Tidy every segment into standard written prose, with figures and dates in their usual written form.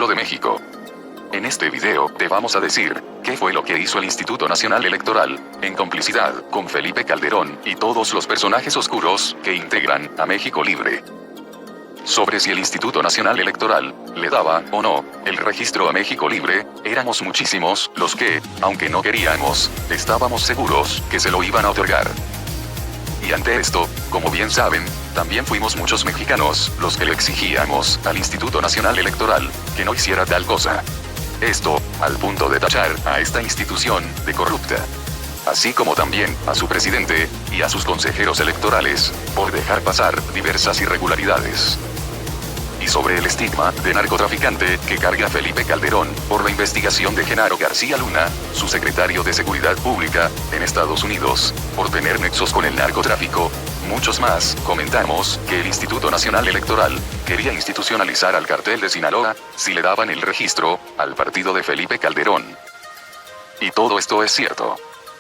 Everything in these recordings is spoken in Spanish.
lo de México. En este video te vamos a decir qué fue lo que hizo el Instituto Nacional Electoral, en complicidad con Felipe Calderón y todos los personajes oscuros que integran a México Libre. Sobre si el Instituto Nacional Electoral le daba o no el registro a México Libre, éramos muchísimos los que, aunque no queríamos, estábamos seguros que se lo iban a otorgar. Y ante esto, como bien saben, también fuimos muchos mexicanos los que le exigíamos al Instituto Nacional Electoral que no hiciera tal cosa. Esto, al punto de tachar a esta institución de corrupta. Así como también a su presidente y a sus consejeros electorales, por dejar pasar diversas irregularidades. Y sobre el estigma de narcotraficante que carga Felipe Calderón por la investigación de Genaro García Luna, su secretario de Seguridad Pública, en Estados Unidos, por tener nexos con el narcotráfico, muchos más, comentamos que el Instituto Nacional Electoral quería institucionalizar al cartel de Sinaloa si le daban el registro al partido de Felipe Calderón. Y todo esto es cierto.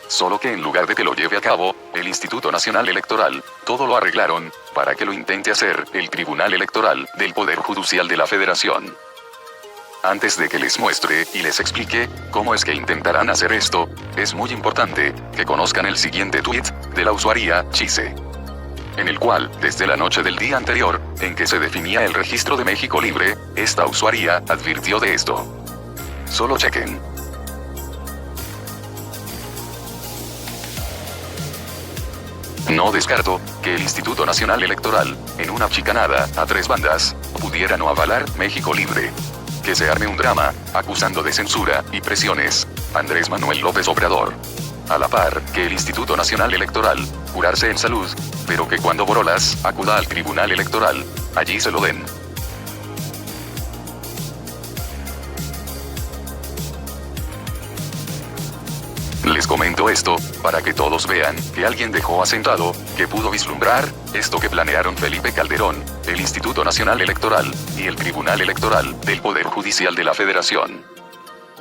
Solo que en lugar de que lo lleve a cabo, el Instituto Nacional Electoral, todo lo arreglaron para que lo intente hacer el Tribunal Electoral del Poder Judicial de la Federación. Antes de que les muestre y les explique cómo es que intentarán hacer esto, es muy importante que conozcan el siguiente tweet de la usuaria Chise, en el cual, desde la noche del día anterior, en que se definía el registro de México Libre, esta usuaria advirtió de esto. Solo chequen. No descarto que el Instituto Nacional Electoral, en una chicanada a tres bandas, pudiera no avalar México Libre. Que se arme un drama, acusando de censura y presiones a Andrés Manuel López Obrador. A la par, que el Instituto Nacional Electoral, curarse en salud, pero que cuando Borolas acuda al Tribunal Electoral, allí se lo den. Les comento esto, para que todos vean que alguien dejó asentado, que pudo vislumbrar, esto que planearon Felipe Calderón, el Instituto Nacional Electoral, y el Tribunal Electoral del Poder Judicial de la Federación.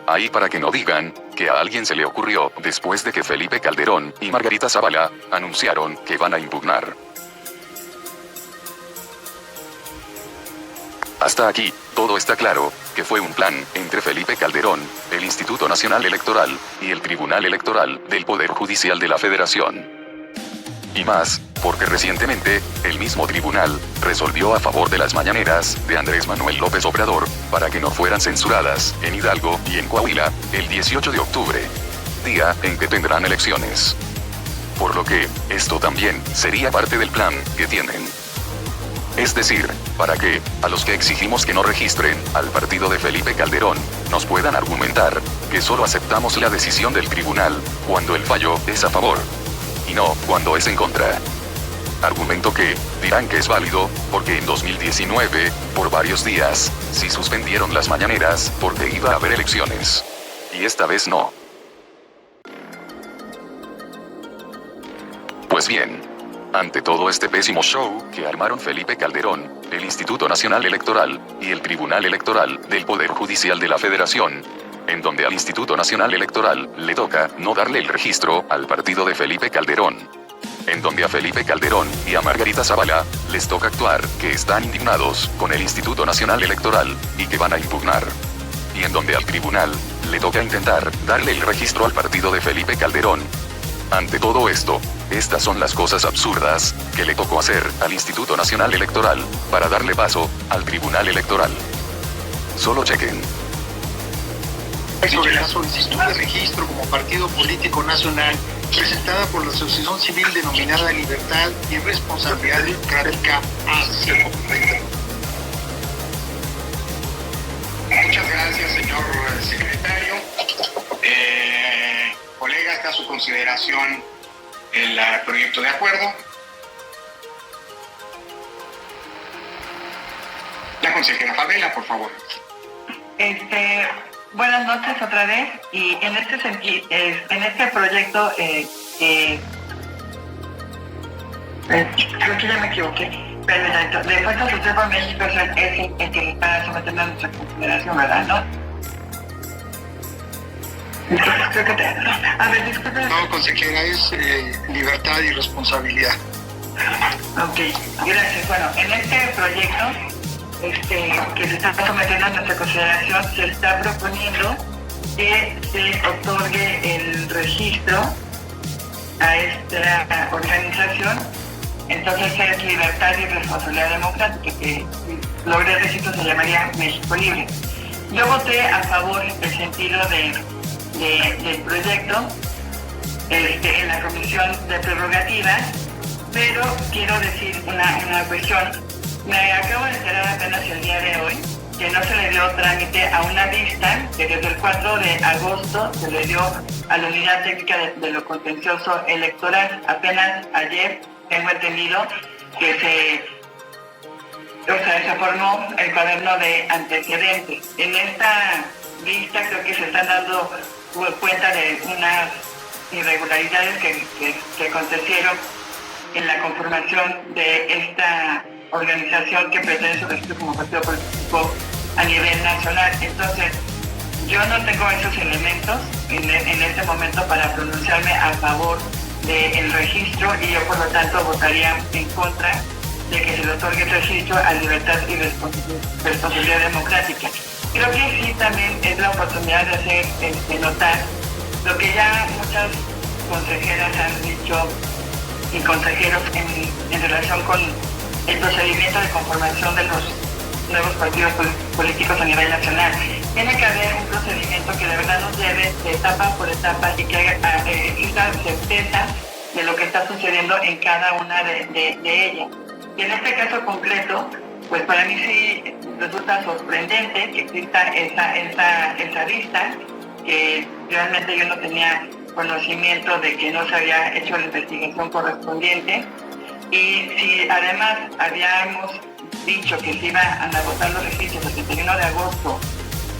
Ahí para que no digan, que a alguien se le ocurrió después de que Felipe Calderón y Margarita Zavala anunciaron que van a impugnar. Hasta aquí, todo está claro, que fue un plan entre Felipe Calderón, el Instituto Nacional Electoral, y el Tribunal Electoral del Poder Judicial de la Federación. Y más, porque recientemente, el mismo tribunal resolvió a favor de las mañaneras de Andrés Manuel López Obrador, para que no fueran censuradas en Hidalgo y en Coahuila, el 18 de octubre, día en que tendrán elecciones. Por lo que, esto también sería parte del plan que tienen. Es decir, para que, a los que exigimos que no registren al partido de Felipe Calderón, nos puedan argumentar que solo aceptamos la decisión del tribunal cuando el fallo es a favor, y no cuando es en contra. Argumento que, dirán que es válido, porque en 2019, por varios días, sí suspendieron las mañaneras porque iba a haber elecciones. Y esta vez no. Pues bien, ante todo este pésimo show que armaron Felipe Calderón, el Instituto Nacional Electoral y el Tribunal Electoral del Poder Judicial de la Federación, en donde al Instituto Nacional Electoral le toca no darle el registro al partido de Felipe Calderón, en donde a Felipe Calderón y a Margarita Zavala les toca actuar que están indignados con el Instituto Nacional Electoral y que van a impugnar, y en donde al tribunal le toca intentar darle el registro al partido de Felipe Calderón. Ante todo esto, estas son las cosas absurdas que le tocó hacer al Instituto Nacional Electoral para darle paso al Tribunal Electoral. Solo chequen. Sobre la solicitud de registro como partido político nacional presentada por la asociación civil denominada Libertad y Responsabilidad Democrática AC. Muchas gracias, señor secretario. Colega, está a su consideración el proyecto de acuerdo. La consejera Fabela, por favor. Buenas noches otra vez, y en este sentido, en este proyecto, creo que ya me equivoqué, pero de Fuerza Social por México es el que está sometiendo a nuestra consideración, ¿verdad? ¿No? Creo que a ver, disculpe. No, consejera, es Libertad y Responsabilidad. Ok, gracias. Bueno, en este proyecto que se está sometiendo a nuestra consideración, se está proponiendo que se otorgue el registro a esta organización. Entonces es Libertad y Responsabilidad Democrática, que si logra el registro se llamaría México Libre. Yo voté a favor del sentido del proyecto en la Comisión de Prerrogativas, pero quiero decir una cuestión. Me acabo de enterar apenas el día de hoy que no se le dio trámite a una vista que desde el 4 de agosto se le dio a la Unidad Técnica de lo Contencioso Electoral. Apenas ayer tengo entendido que se formó el cuaderno de antecedentes. En esta vista creo que se están dando cuenta de unas irregularidades que acontecieron en la conformación de esta organización que pretende su registro como partido político a nivel nacional. Entonces, yo no tengo esos elementos en este momento para pronunciarme a favor del registro y yo por lo tanto votaría en contra de que se le otorgue el registro a Libertad y Responsabilidad Democrática. Creo que sí también es la oportunidad de hacer notar lo que ya muchas consejeras han dicho y consejeros en relación con el procedimiento de conformación de los nuevos partidos políticos a nivel nacional. Tiene que haber un procedimiento que de verdad nos lleve de etapa por etapa y que exista certeza de lo que está sucediendo en cada una de ellas. Y en este caso concreto, pues para mí sí resulta sorprendente que exista esa lista, que realmente yo no tenía conocimiento de que no se había hecho la investigación correspondiente. Y si además habíamos dicho que se iban a votar los registros el 31 de agosto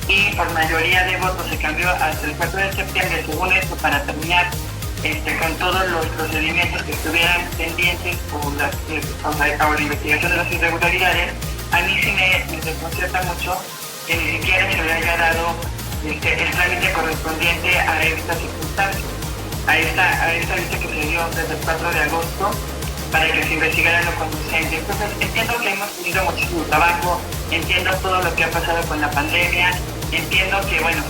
y por mayoría de votos se cambió hasta el 4 de septiembre, según esto, para terminar con todos los procedimientos que estuvieran pendientes por la investigación de las irregularidades, a mí sí me desconcierta mucho que ni siquiera se le haya dado el trámite correspondiente a esta circunstancia, a esta lista que se dio desde el 4 de agosto para que se investigara lo conducente. Entonces, entiendo que hemos tenido muchísimo trabajo, entiendo todo lo que ha pasado con la pandemia, entiendo que, bueno,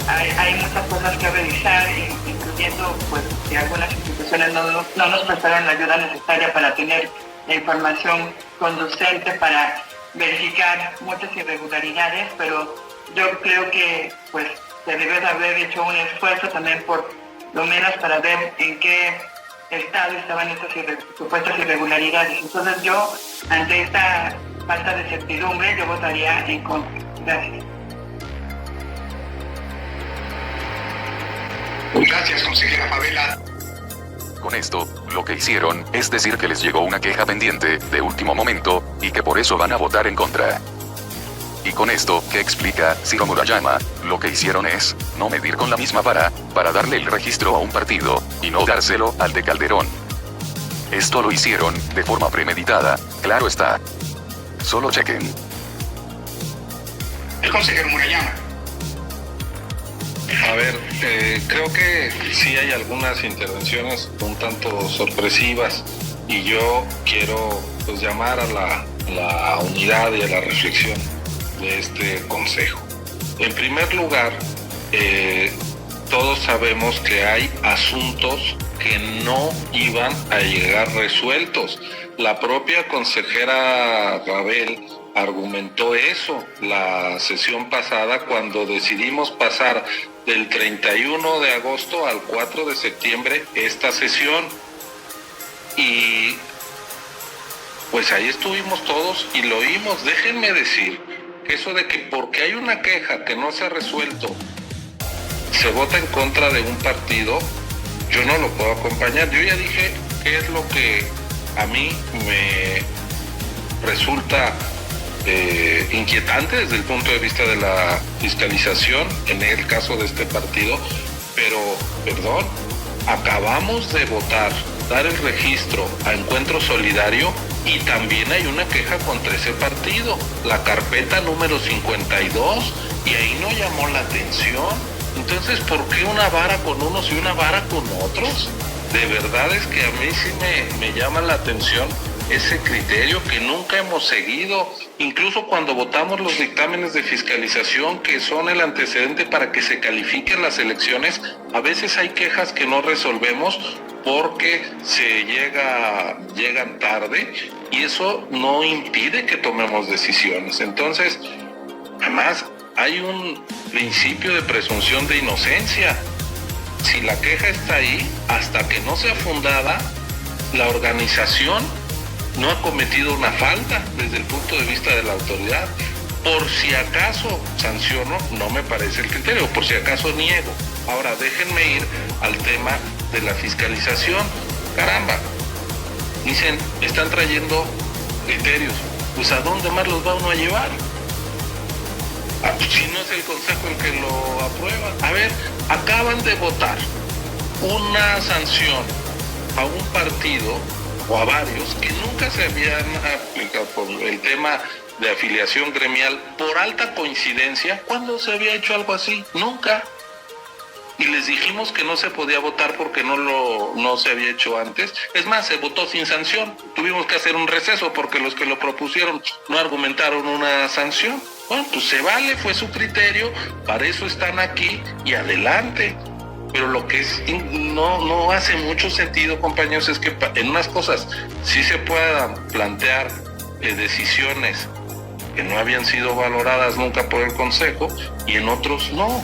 hay muchas cosas que revisar, incluyendo pues, que algunas instituciones no nos prestaron la ayuda necesaria para tener la información conducente para verificar muchas irregularidades, pero yo creo que pues se debe de haber hecho un esfuerzo también por lo menos para ver en qué estado estaban estas supuestas irregularidades. Entonces yo, ante esta falta de certidumbre, yo votaría en contra. Gracias. Gracias, consejera Fabela. Con esto, lo que hicieron es decir que les llegó una queja pendiente de último momento y que por eso van a votar en contra. Y con esto, que explica Ciro Murayama, lo que hicieron es no medir con la misma vara para darle el registro a un partido y no dárselo al de Calderón. Esto lo hicieron de forma premeditada, claro está. Solo chequen. El consejero Murayama. A ver, creo que sí hay algunas intervenciones un tanto sorpresivas y yo quiero pues llamar a la unidad y a la reflexión de este consejo. En primer lugar, todos sabemos que hay asuntos que no iban a llegar resueltos. La propia consejera Rabel argumentó eso la sesión pasada cuando decidimos pasar del 31 de agosto al 4 de septiembre esta sesión. Y pues ahí estuvimos todos y lo oímos. Déjenme decir que eso de que porque hay una queja que no se ha resuelto, se vota en contra de un partido, yo no lo puedo acompañar. Yo ya dije qué es lo que a mí me resulta inquietante desde el punto de vista de la fiscalización en el caso de este partido, pero, perdón, acabamos de votar, dar el registro a Encuentro Solidario y también hay una queja contra ese partido, la carpeta número 52, y ahí no llamó la atención. Entonces, ¿por qué una vara con unos y una vara con otros? De verdad es que a mí sí me llama la atención ese criterio que nunca hemos seguido, incluso cuando votamos los dictámenes de fiscalización que son el antecedente para que se califiquen las elecciones. A veces hay quejas que no resolvemos porque llegan tarde, y eso no impide que tomemos decisiones. Entonces, además, hay un principio de presunción de inocencia. Si la queja está ahí, hasta que no sea fundada, la organización no ha cometido una falta desde el punto de vista de la autoridad. Por si acaso sanciono, no me parece el criterio, por si acaso niego. Ahora déjenme ir al tema de la fiscalización. Caramba, dicen, están trayendo criterios, pues ¿a dónde más los va uno a llevar? Si no es el Consejo el que lo aprueba. A ver, acaban de votar una sanción a un partido o a varios que nunca se habían aplicado por el tema de afiliación gremial por alta coincidencia. ¿Cuándo se había hecho algo así? Nunca. Y les dijimos que no se podía votar porque no se había hecho antes. Es más, se votó sin sanción. Tuvimos que hacer un receso porque los que lo propusieron no argumentaron una sanción. Bueno, pues se vale, fue su criterio, para eso están aquí y adelante. Pero lo que no hace mucho sentido, compañeros, es que en unas cosas sí se puedan plantear decisiones que no habían sido valoradas nunca por el Consejo y en otros no.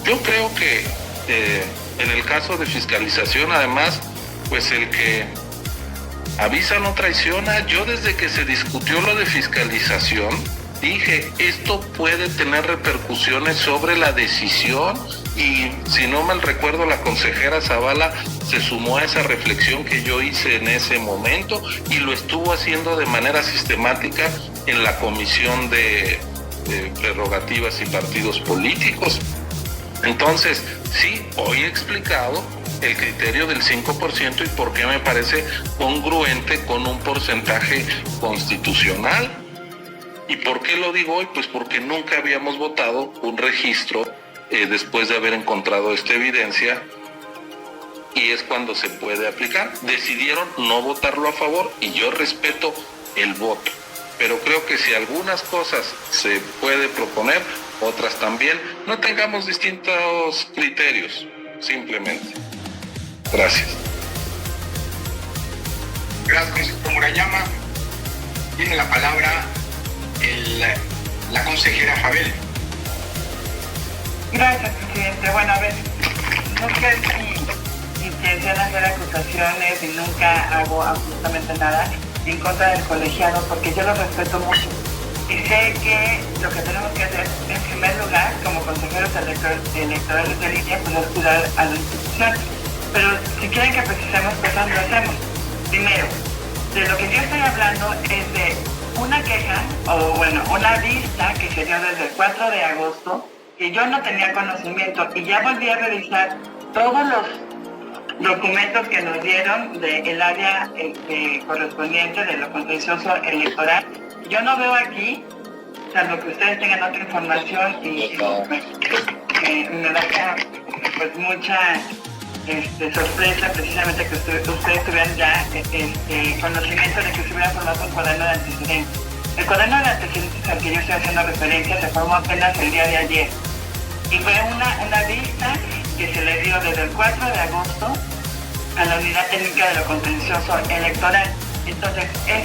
Yo creo que en el caso de fiscalización, además, pues el que avisa no traiciona. Yo desde que se discutió lo de fiscalización, dije, esto puede tener repercusiones sobre la decisión, y si no mal recuerdo, la consejera Zavala se sumó a esa reflexión que yo hice en ese momento y lo estuvo haciendo de manera sistemática en la Comisión de Prerrogativas y Partidos Políticos. Entonces, sí, hoy he explicado el criterio del 5% y por qué me parece congruente con un porcentaje constitucional. ¿Y por qué lo digo hoy? Pues porque nunca habíamos votado un registro después de haber encontrado esta evidencia, y es cuando se puede aplicar. Decidieron no votarlo a favor y yo respeto el voto, pero creo que si algunas cosas se puede proponer, otras también. No tengamos distintos criterios, simplemente. Gracias. Gracias, doctor Murayama. Tiene la palabra la consejera Fabel. Gracias, presidente. Bueno, a ver, nunca es mi intención hacer acusaciones y nunca hago absolutamente nada en contra del colegiado, porque yo lo respeto mucho. Y sé que lo que tenemos que hacer, en primer lugar, como consejeros electorales de línea, pues es cuidar a la institución. Pero si quieren que precisemos cosas, lo hacemos. Primero, de lo que yo estoy hablando es de una queja, o bueno, una vista que se dio desde el 4 de agosto, que yo no tenía conocimiento, y ya volví a revisar todos los documentos que nos dieron del área correspondiente de lo contencioso electoral. Yo no veo aquí, salvo que ustedes tengan otra información, y me da pues mucha sorpresa precisamente que ustedes tuvieran ya conocimiento de que se hubiera formado un cuaderno de antecedentes. El cuaderno de antecedentes al que yo estoy haciendo referencia se formó apenas el día de ayer, y fue una vista que se le dio desde el 4 de agosto a la Unidad Técnica de lo Contencioso Electoral. Entonces, de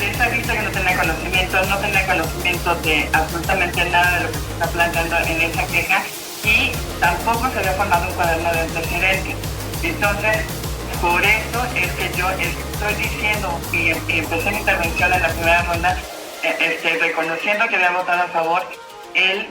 esa vista yo no tenía conocimiento de absolutamente nada de lo que se está planteando en esa queja, y tampoco se había formado un cuaderno de antecedentes. Entonces, por eso es que yo estoy diciendo, y empecé mi intervención en la primera ronda, reconociendo que había votado a favor el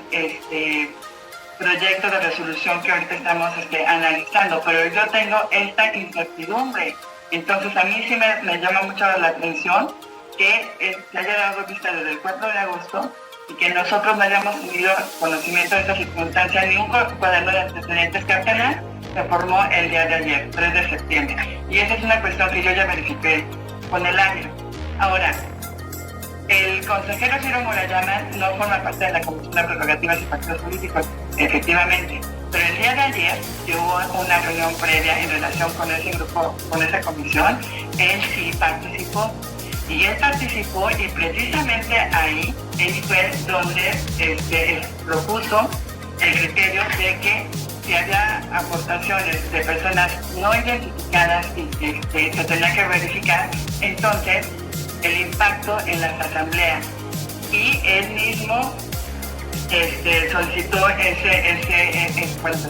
proyecto de resolución que ahorita estamos analizando, pero yo tengo esta incertidumbre. Entonces a mí sí me llama mucho la atención que se haya dado vista desde el 4 de agosto y que nosotros no hayamos tenido conocimiento de esta circunstancia, ni un cuaderno de antecedentes que apenas se formó el día de ayer, 3 de septiembre. Y esa es una cuestión que yo ya verifiqué con el área. Ahora, el consejero Ciro Murayama no forma parte de la Comisión de Prerrogativas y Partidos Políticos, efectivamente, Pero el día de ayer, que hubo una reunión previa en relación con ese grupo, con esa comisión, él sí participó. Y él participó y precisamente ahí, él fue donde él propuso el criterio de que si había aportaciones de personas no identificadas y se tenía que verificar, entonces el impacto en las asambleas. Y él mismo solicitó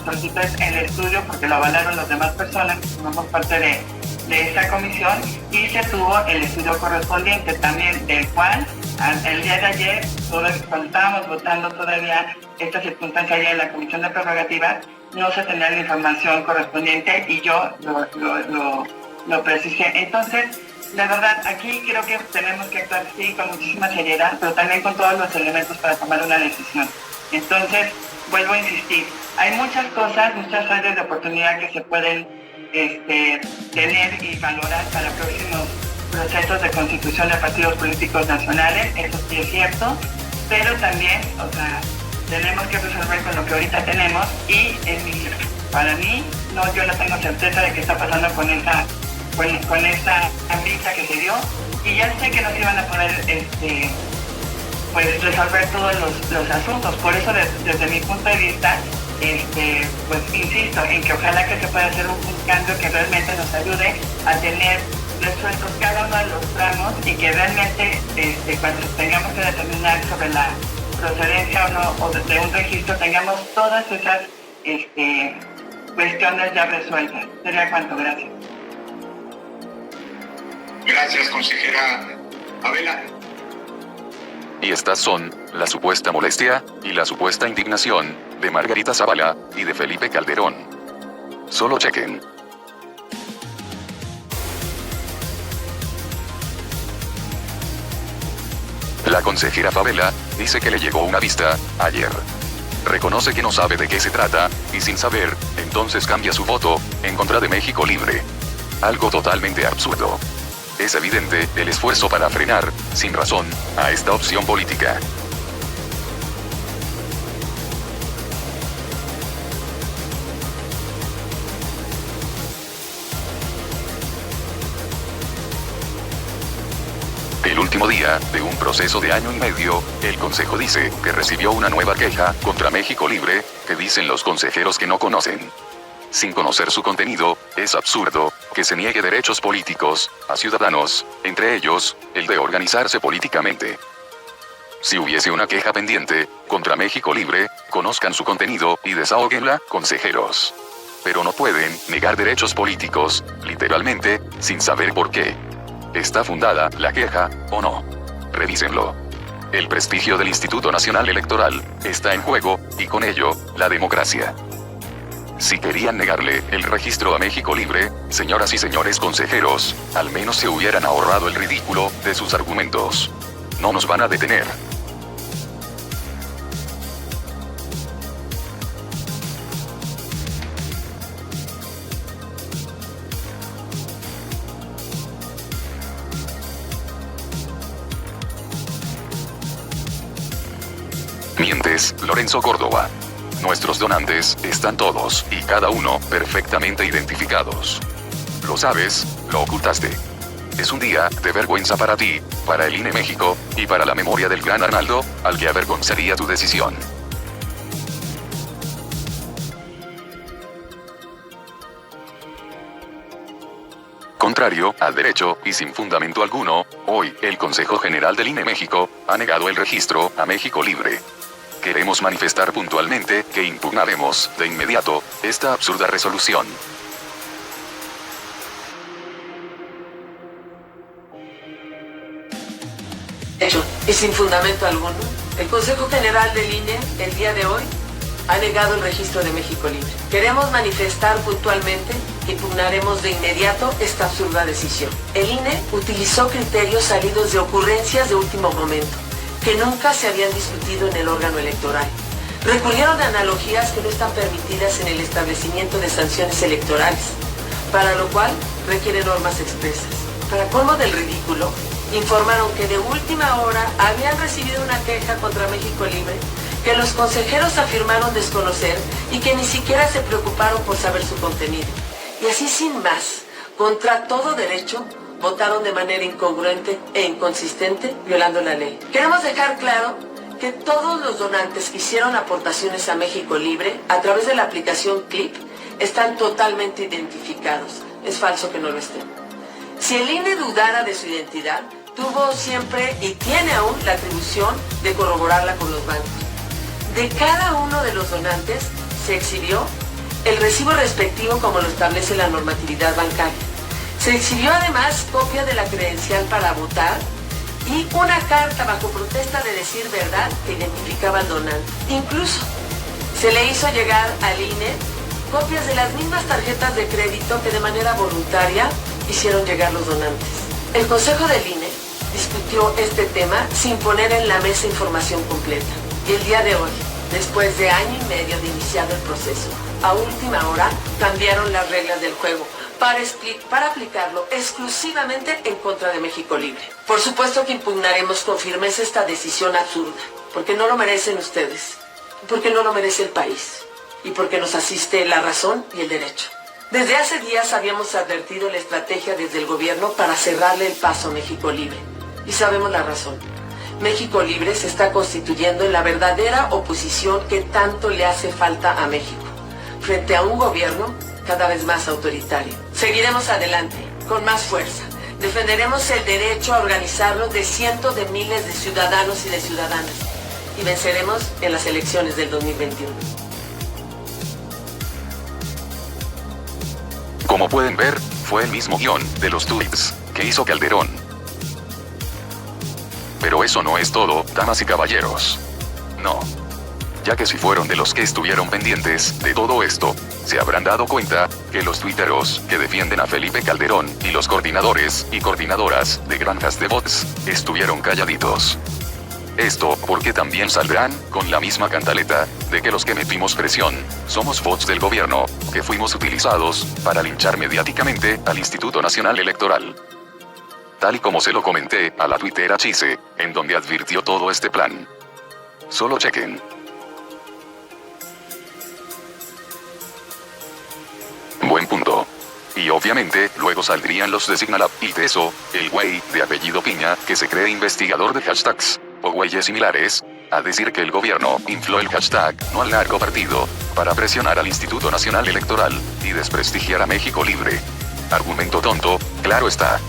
solicitó el estudio porque lo avalaron las demás personas que formamos parte de esta comisión, y se tuvo el estudio correspondiente también, del cual el día de ayer, cuando estábamos votando todavía esta circunstancia allá en la Comisión de Prerrogativas, no se tenía la información correspondiente y yo lo precisé. Entonces, la verdad, aquí creo que tenemos que actuar sí con muchísima seriedad, pero también con todos los elementos para tomar una decisión. Entonces, vuelvo a insistir, hay muchas cosas, muchas áreas de oportunidad que se pueden tener y valorar para próximos procesos de constitución de partidos políticos nacionales, eso sí es cierto, pero también, tenemos que resolver con lo que ahorita tenemos y para mí, yo no tengo certeza de qué está pasando con esta vista que se dio, y ya sé que no se iban a poder resolver todos los asuntos. Por eso desde mi punto de vista insisto en que ojalá que se pueda hacer un cambio que realmente nos ayude a tener resueltos cada uno de los tramos, y que realmente cuando tengamos que determinar sobre la procedencia o no o de un registro, tengamos todas esas cuestiones ya resueltas. Sería cuanto. Gracias. Gracias, consejera Abela. Y estas son la supuesta molestia y la supuesta indignación de Margarita Zavala y de Felipe Calderón. Solo chequen. La consejera Fabela dice que le llegó una vista ayer. Reconoce que no sabe de qué se trata, y sin saber, entonces cambia su voto en contra de México Libre. Algo totalmente absurdo. Es evidente el esfuerzo para frenar, sin razón, a esta opción política. El último día de un proceso de año y medio, el Consejo dice que recibió una nueva queja contra México Libre, que dicen los consejeros que no conocen. Sin conocer su contenido, es absurdo que se niegue derechos políticos a ciudadanos, entre ellos, el de organizarse políticamente. Si hubiese una queja pendiente contra México Libre, conozcan su contenido y desahóguenla, consejeros. Pero no pueden negar derechos políticos, literalmente, sin saber por qué. ¿Está fundada la queja o no? Revísenlo. El prestigio del Instituto Nacional Electoral está en juego, y con ello, la democracia. Si querían negarle el registro a México Libre, señoras y señores consejeros, al menos se hubieran ahorrado el ridículo de sus argumentos. No nos van a detener. Mientes, Lorenzo Córdoba. Nuestros donantes están todos y cada uno perfectamente identificados. Lo sabes, lo ocultaste. Es un día de vergüenza para ti, para el INE México, y para la memoria del gran Arnaldo, al que avergonzaría tu decisión. Contrario al derecho y sin fundamento alguno, hoy el Consejo General del INE México ha negado el registro a México Libre. Queremos manifestar puntualmente que impugnaremos de inmediato esta absurda resolución. Hecho, y sin fundamento alguno, el Consejo General del INE, el día de hoy, ha negado el registro de México Libre. Queremos manifestar puntualmente que impugnaremos de inmediato esta absurda decisión. El INE utilizó criterios salidos de ocurrencias de último momento, que nunca se habían discutido en el órgano electoral. Recurrieron a analogías que no están permitidas en el establecimiento de sanciones electorales, para lo cual requiere normas expresas. Para colmo del ridículo, informaron que de última hora habían recibido una queja contra México Libre que los consejeros afirmaron desconocer y que ni siquiera se preocuparon por saber su contenido. Y así sin más, contra todo derecho, votaron de manera incongruente e inconsistente, violando la ley. Queremos dejar claro que todos los donantes que hicieron aportaciones a México Libre a través de la aplicación CLIP están totalmente identificados. Es falso que no lo estén. Si el INE dudara de su identidad, tuvo siempre y tiene aún la atribución de corroborarla con los bancos. De cada uno de los donantes se exhibió el recibo respectivo como lo establece la normatividad bancaria. Se exhibió además copia de la credencial para votar y una carta bajo protesta de decir verdad que identificaba al donante. Incluso se le hizo llegar al INE copias de las mismas tarjetas de crédito que de manera voluntaria hicieron llegar los donantes. El Consejo del INE discutió este tema sin poner en la mesa información completa. Y el día de hoy, después de año y medio de iniciado el proceso, a última hora cambiaron las reglas del juego para aplicarlo exclusivamente en contra de México Libre. Por supuesto que impugnaremos con firmeza esta decisión absurda, porque no lo merecen ustedes, porque no lo merece el país, y porque nos asiste la razón y el derecho. Desde hace días habíamos advertido la estrategia desde el gobierno para cerrarle el paso a México Libre, y sabemos la razón. México Libre se está constituyendo en la verdadera oposición que tanto le hace falta a México, frente a un gobierno cada vez más autoritario. Seguiremos adelante, con más fuerza. Defenderemos el derecho a organizarnos de cientos de miles de ciudadanos y de ciudadanas. Y venceremos en las elecciones del 2021. Como pueden ver, fue el mismo guión de los tweets que hizo Calderón. Pero eso no es todo, damas y caballeros. No. Ya que si fueron de los que estuvieron pendientes de todo esto, se habrán dado cuenta que los tuiteros que defienden a Felipe Calderón y los coordinadores y coordinadoras de granjas de bots estuvieron calladitos. Esto porque también saldrán con la misma cantaleta de que los que metimos presión somos bots del gobierno, que fuimos utilizados para linchar mediáticamente al Instituto Nacional Electoral. Tal y como se lo comenté a la tuitera Chise, en donde advirtió todo este plan. Solo chequen. Buen punto. Y obviamente, luego saldrían los de Signalab y Teso, el güey de apellido Piña, que se cree investigador de hashtags, o güeyes similares, a decir que el gobierno infló el hashtag no al narcopartido, para presionar al Instituto Nacional Electoral, y desprestigiar a México Libre. Argumento tonto, claro está.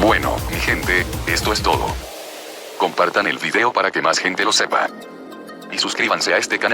Bueno, mi gente, esto es todo. Compartan el video para que más gente lo sepa. Y suscríbanse a este canal.